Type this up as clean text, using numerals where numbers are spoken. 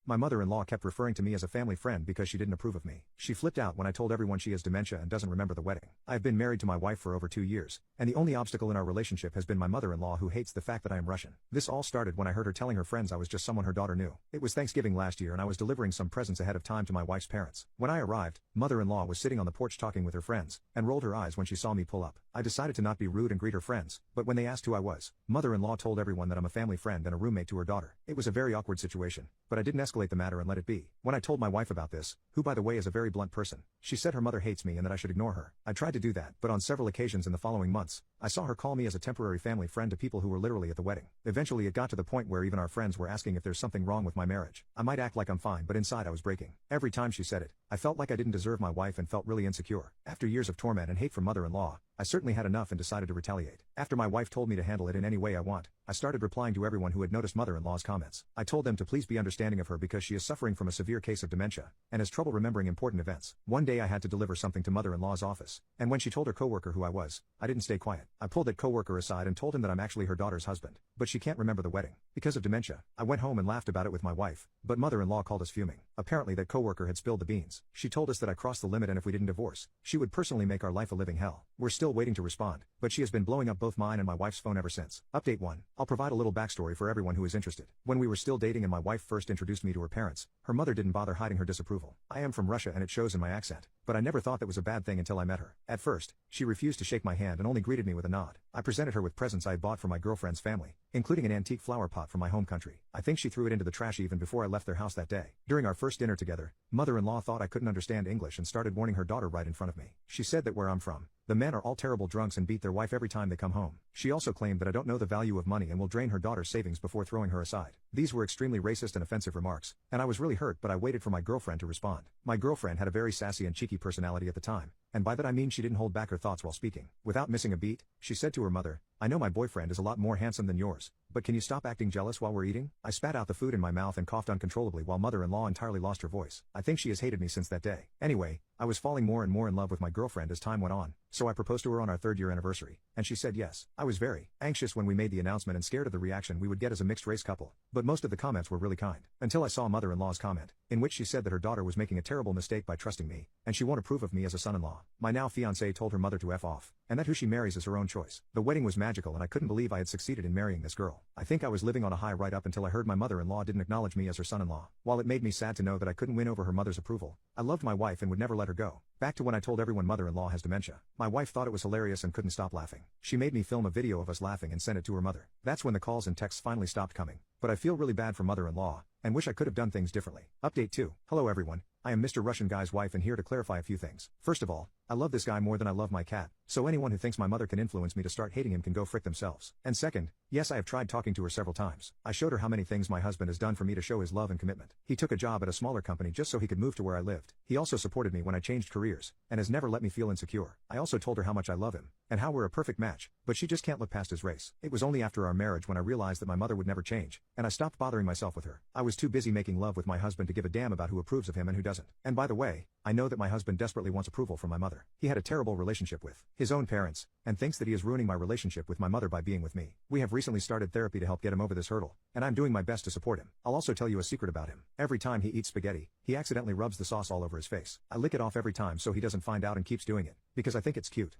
My mother-in-law kept referring to me as a family friend because she didn't approve of me. She flipped out when I told everyone she has dementia and doesn't remember the wedding. I have been married to my wife for over 2 years, and the only obstacle in our relationship has been my mother-in-law who hates the fact that I am Russian. This all started when I heard her telling her friends I was just someone her daughter knew. It was Thanksgiving last year and I was delivering some presents ahead of time to my wife's parents. When I arrived, mother-in-law was sitting on the porch talking with her friends, and rolled her eyes when she saw me pull up. I decided to not be rude and greet her friends, but when they asked who I was, mother-in-law told everyone that I'm a family friend and a roommate to her daughter. It was a very awkward situation, but I didn't escalate the matter and let it be. When I told my wife about this, who by the way is a very blunt person, she said her mother hates me and that I should ignore her. I tried to do that, but on several occasions in the following months, I saw her call me as a temporary family friend to people who were literally at the wedding. Eventually it got to the point where even our friends were asking if there's something wrong with my marriage. I might act like I'm fine, but inside I was breaking. Every time she said it, I felt like I didn't deserve my wife and felt really insecure. After years of torment and hate from mother-in-law, I certainly had enough and decided to retaliate. After my wife told me to handle it in any way I want, I started replying to everyone who had noticed mother-in-law's comments. I told them to please be understanding of her because she is suffering from a severe case of dementia, and has trouble remembering important events. One day I had to deliver something to mother-in-law's office, and when she told her coworker who I was, I didn't stay quiet. I pulled that coworker aside and told him that I'm actually her daughter's husband, but she can't remember the wedding because of dementia. I went home and laughed about it with my wife, but mother-in-law called us fuming. Apparently that coworker had spilled the beans. She told us that I crossed the limit and if we didn't divorce, she would personally make our life a living hell. We're still waiting to respond, but she has been blowing up both mine and my wife's phone ever since. Update 1. I'll provide a little backstory for everyone who is interested. When we were still dating and my wife first introduced me to her parents, her mother didn't bother hiding her disapproval. I am from Russia and it shows in my accent, but I never thought that was a bad thing until I met her. At first, she refused to shake my hand and only greeted me with a nod. I presented her with presents I had bought for my girlfriend's family, including an antique flower pot from my home country. I think she threw it into the trash even before I left their house that day. During our first dinner together, mother-in-law thought I couldn't understand English and started warning her daughter right in front of me. She said that where I'm from, the men are all terrible drunks and beat their wife every time they come home. She also claimed that I don't know the value of money and will drain her daughter's savings before throwing her aside. These were extremely racist and offensive remarks, and I was really hurt, but I waited for my girlfriend to respond. My girlfriend had a very sassy and cheeky personality at the time, and by that I mean she didn't hold back her thoughts while speaking. Without missing a beat, she said to her mother, "I know my boyfriend is a lot more handsome than yours, but can you stop acting jealous while we're eating?" I spat out the food in my mouth and coughed uncontrollably while mother-in-law entirely lost her voice. I think she has hated me since that day. Anyway, I was falling more and more in love with my girlfriend as time went on, so I proposed to her on our 3rd-year anniversary, and she said yes. I was very anxious when we made the announcement and scared of the reaction we would get as a mixed-race couple, but most of the comments were really kind, until I saw mother-in-law's comment, in which she said that her daughter was making a terrible mistake by trusting me, and she won't approve of me as a son-in-law. My now fiancé told her mother to F off, and that who she marries is her own choice. The wedding was magical and I couldn't believe I had succeeded in marrying this girl. I think I was living on a high right up until I heard my mother-in-law didn't acknowledge me as her son-in-law. While it made me sad to know that I couldn't win over her mother's approval, I loved my wife and would never let her go. Back to when I told everyone mother-in-law has dementia. My wife thought it was hilarious and couldn't stop laughing. She made me film a video of us laughing and send it to her mother. That's when the calls and texts finally stopped coming. But I feel really bad for mother-in-law, and wish I could have done things differently. Update 2. Hello everyone, I am Mr. Russian Guy's wife and here to clarify a few things. First of all, I love this guy more than I love my cat, so anyone who thinks my mother can influence me to start hating him can go frick themselves. And second, yes, I have tried talking to her several times. I showed her how many things my husband has done for me to show his love and commitment. He took a job at a smaller company just so he could move to where I lived. He also supported me when I changed careers, and has never let me feel insecure. I also told her how much I love him, and how we're a perfect match, but she just can't look past his race. It was only after our marriage when I realized that my mother would never change, and I stopped bothering myself with her. I was too busy making love with my husband to give a damn about who approves of him and who doesn't. And by the way, I know that my husband desperately wants approval from my mother. He had a terrible relationship with his own parents, and thinks that he is ruining my relationship with my mother by being with me. We have recently started therapy to help get him over this hurdle, and I'm doing my best to support him. I'll also tell you a secret about him. Every time he eats spaghetti, he accidentally rubs the sauce all over his face. I lick it off every time so he doesn't find out and keeps doing it, because I think it's cute.